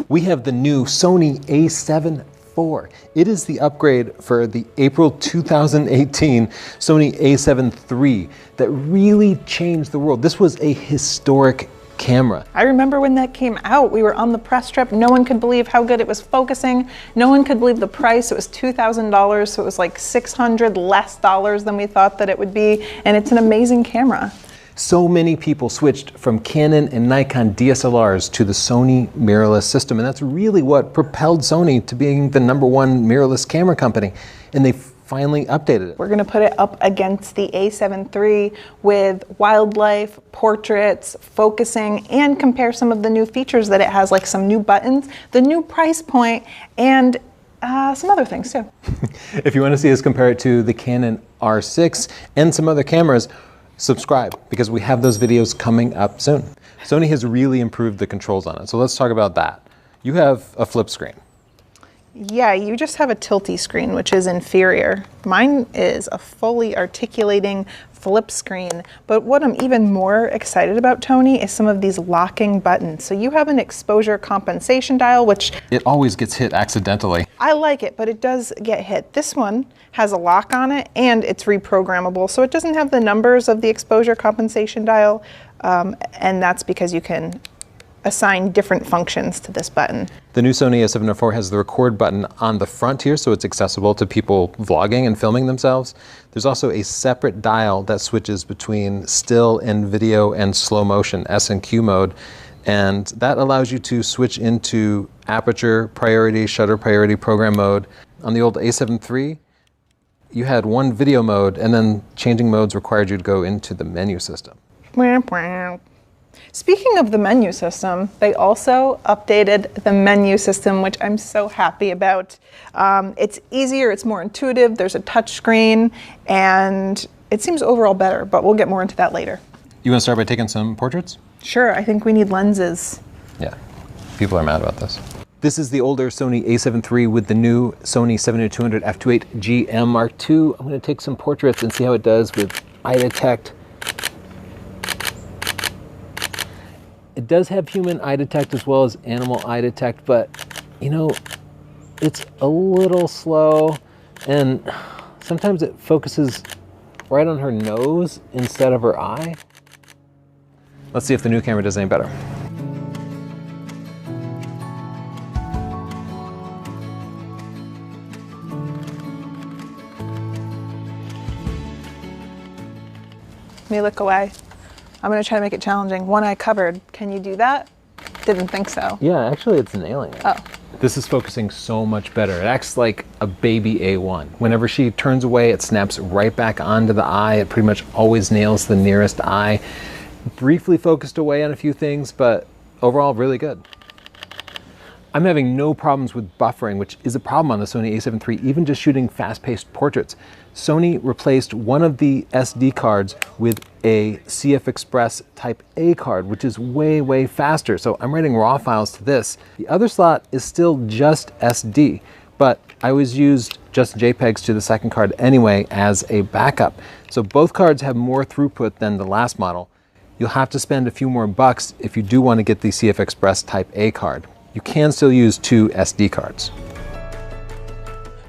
We have the new Sony a7 IV. It is the upgrade for the April 2018 Sony a7 III that really changed the world. This was a historic camera. I remember when that came out, we were on the press trip. No one could believe how good it was focusing. No one could believe the price. It was $2,000, so it was like $600 less than we thought that it would be. And it's an amazing camera. So many people switched from Canon and Nikon DSLRs to the Sony mirrorless system, and that's really what propelled Sony to being the #1 mirrorless camera company. And they finally updated it. We're going to put it up against the a7 III with wildlife, portraits, focusing, and compare some of the new features that it has, like some new buttons, the new price point, and some other things too. If you want to see us compare it to the Canon R6 and some other cameras, subscribe, because we have those videos coming up soon. Sony has really improved the controls on it, so let's talk about that. You have a flip screen. Yeah, you just have a tilty screen, which is inferior. Mine is a fully articulating flip screen, but what I'm even more excited about, Tony, is some of these locking buttons. So you have an exposure compensation dial, which... It always gets hit accidentally. I like it, but it does get hit. This one has a lock on it, and it's reprogrammable, so it doesn't have the numbers of the exposure compensation dial, and that's because you can assign different functions to this button. The new Sony a7 IV has the record button on the front here, so it's accessible to people vlogging and filming themselves. There's also a separate dial that switches between still and video and slow motion, S and Q mode, and that allows you to switch into aperture priority, shutter priority, program mode. On the old a7 III, you had one video mode, and then changing modes required you to go into the menu system. Speaking of the menu system, they also updated the menu system, which I'm so happy about. It's easier, it's more intuitive, there's a touch screen, and it seems overall better, but we'll get more into that later. You want to start by taking some portraits? Sure, I think we need lenses. Yeah, people are mad about this. This is the older Sony a7 III with the new Sony 7200 f2.8 GM Mark II. I'm going to take some portraits and see how it does with eye detect. It does have human eye detect as well as animal eye detect, but you know, it's a little slow, and sometimes it focuses right on her nose instead of her eye. Let's see if the new camera does any better. Let me look away. I'm going to try to make it challenging. One eye covered. Can you do that? Didn't think so. Yeah, actually it's nailing it. Oh. This is focusing so much better. It acts like a baby A1. Whenever she turns away, it snaps right back onto the eye. It pretty much always nails the nearest eye. Briefly focused away on a few things, but overall really good. I'm having no problems with buffering, which is a problem on the Sony a7 III, even just shooting fast-paced portraits. Sony replaced one of the SD cards with a CF Express Type A card, which is way, way faster. So I'm writing RAW files to this. The other slot is still just SD, but I always used just JPEGs to the second card anyway as a backup. So both cards have more throughput than the last model. You'll have to spend a few more bucks if you do want to get the CF Express Type A card. You can still use two SD cards.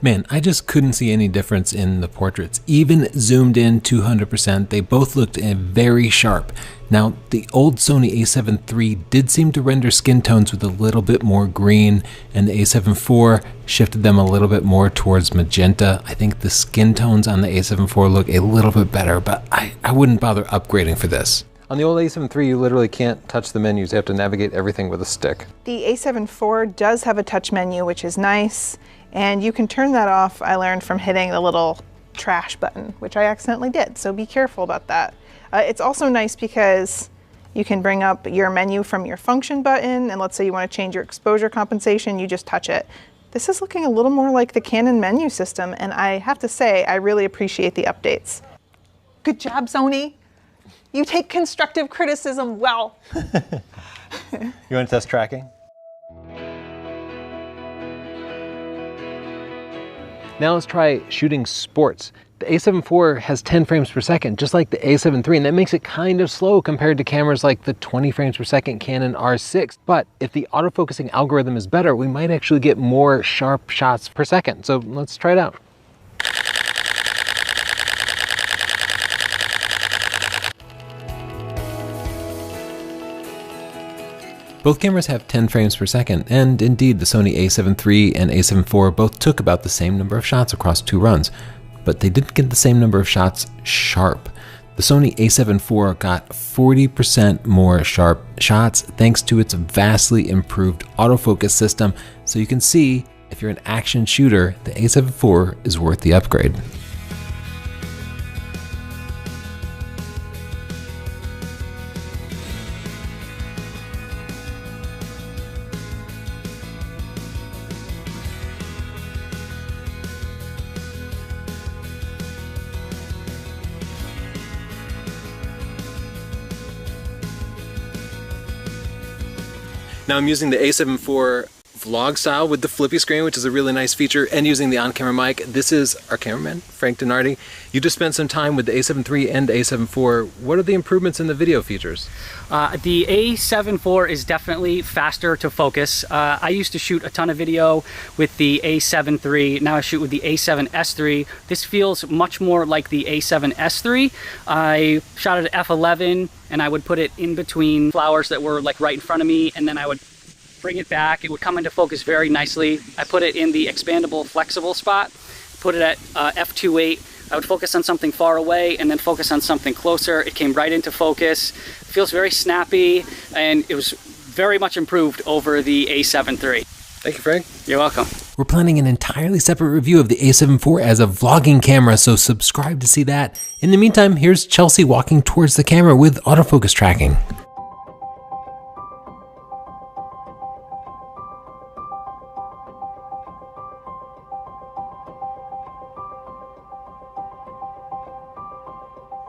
Man, I just couldn't see any difference in the portraits. Even zoomed in 200%, they both looked very sharp. Now, the old Sony a7 III did seem to render skin tones with a little bit more green, and the a7 IV shifted them a little bit more towards magenta. I think the skin tones on the a7 IV look a little bit better, but I wouldn't bother upgrading for this. On the old a7 III, you literally can't touch the menus. You have to navigate everything with a stick. The a7 IV does have a touch menu, which is nice, and you can turn that off, I learned, from hitting the little trash button, which I accidentally did, so be careful about that. It's also nice because you can bring up your menu from your function button, and let's say you want to change your exposure compensation, you just touch it. This is looking a little more like the Canon menu system, and I have to say, I really appreciate the updates. Good job, Sony. You take constructive criticism well. You want to test tracking? Now let's try shooting sports. The A7 IV has 10 frames per second, just like the A7 III, and that makes it kind of slow compared to cameras like the 20 frames per second Canon R6. But if the autofocusing algorithm is better, we might actually get more sharp shots per second. So let's try it out. Both cameras have 10 frames per second, and indeed the Sony A7 III and A7 IV both took about the same number of shots across 2 runs, but they didn't get the same number of shots sharp. The Sony A7 IV got 40% more sharp shots thanks to its vastly improved autofocus system, so you can see if you're an action shooter, the A7 IV is worth the upgrade. Now I'm using the A7 IV vlog style with the flippy screen, which is a really nice feature, and using the on-camera mic. This is our cameraman, Frank Donardi. You just spent some time with the A7 III and A7 IV. What are the improvements in the video features? The A7 IV is definitely faster to focus. I used to shoot a ton of video with the A7 III. Now I shoot with the A7S III. This feels much more like the A7S III. I shot it at f11 and I would put it in between flowers that were like right in front of me, and then I would bring it back. It would come into focus very nicely. I put it in the expandable flexible spot, put it at f2.8. I would focus on something far away and then focus on something closer. It came right into focus. It feels very snappy, and it was very much improved over the A7 III. Thank you, Frank. You're welcome. We're planning an entirely separate review of the A7 IV as a vlogging camera, so subscribe to see that. In the meantime, here's Chelsea walking towards the camera with autofocus tracking.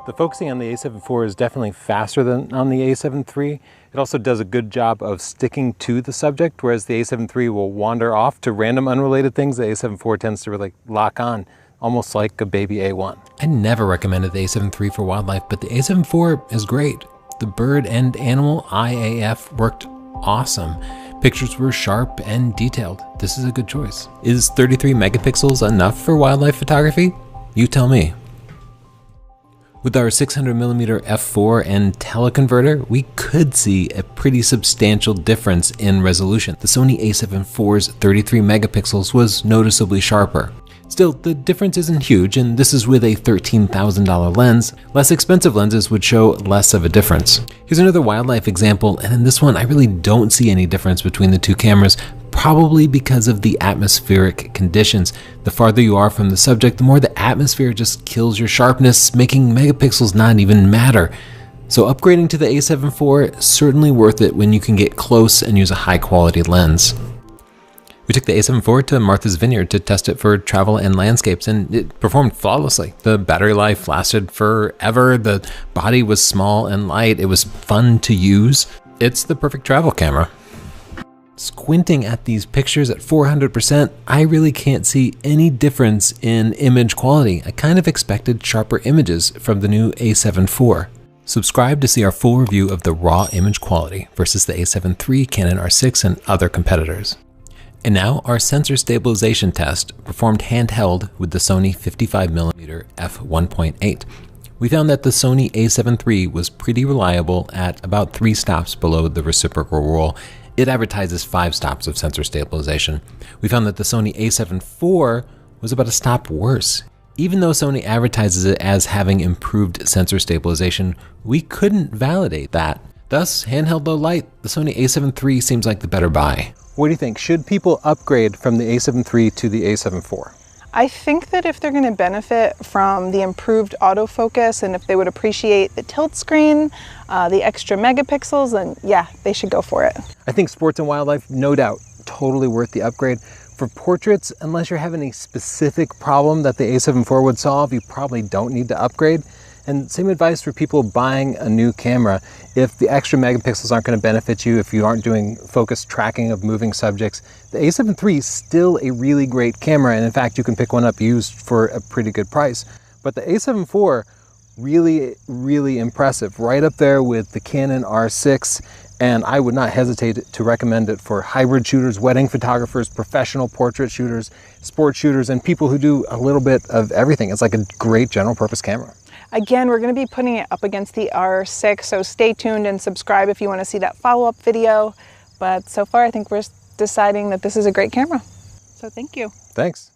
The focusing on the A7 IV is definitely faster than on the A7 III. It also does a good job of sticking to the subject, whereas the A7 III will wander off to random unrelated things. The A7 IV tends to really lock on, almost like a baby A1. I never recommended the A7 III for wildlife, but the A7 IV is great. The bird and animal IAF worked awesome. Pictures were sharp and detailed. This is a good choice. Is 33 megapixels enough for wildlife photography? You tell me. With our 600mm f4 and teleconverter, we could see a pretty substantial difference in resolution. The Sony A7 IV's 33 megapixels was noticeably sharper. Still, the difference isn't huge, and this is with a $13,000 lens. Less expensive lenses would show less of a difference. Here's another wildlife example, and in this one I really don't see any difference between the two cameras, probably because of the atmospheric conditions. The farther you are from the subject, the more the atmosphere just kills your sharpness, making megapixels not even matter. So upgrading to the A7 IV is certainly worth it when you can get close and use a high quality lens. We took the A7 IV to Martha's Vineyard to test it for travel and landscapes, and it performed flawlessly. The battery life lasted forever, the body was small and light, it was fun to use. It's the perfect travel camera. Squinting at these pictures at 400%, I really can't see any difference in image quality. I kind of expected sharper images from the new A7 IV. Subscribe to see our full review of the raw image quality versus the A7 III, Canon R6, and other competitors. And now our sensor stabilization test performed handheld with the Sony 55mm f1.8. We found that the Sony A7 III was pretty reliable at about 3 stops below the reciprocal rule. It advertises 5 stops of sensor stabilization. We found that the Sony A7 IV was about a stop worse. Even though Sony advertises it as having improved sensor stabilization, we couldn't validate that. Thus, handheld low light, the Sony A7 III seems like the better buy. What do you think? Should people upgrade from the A7 III to the A7 IV? I think that if they're going to benefit from the improved autofocus and if they would appreciate the tilt screen, the extra megapixels, then yeah, they should go for it. I think sports and wildlife, no doubt, totally worth the upgrade. For portraits, unless you're having a specific problem that the A7 IV would solve, you probably don't need to upgrade. And same advice for people buying a new camera. If the extra megapixels aren't going to benefit you, if you aren't doing focus tracking of moving subjects, the A7 III is still a really great camera, and in fact you can pick one up used for a pretty good price. But the A7 IV, really impressive, right up there with the Canon R6, and I would not hesitate to recommend it for hybrid shooters, wedding photographers, professional portrait shooters, sport shooters, and people who do a little bit of everything. It's like a great general purpose camera. Again, we're going to be putting it up against the R6, so stay tuned and subscribe if you want to see that follow-up video. But so far, I think we're deciding that this is a great camera. So thank you. Thanks.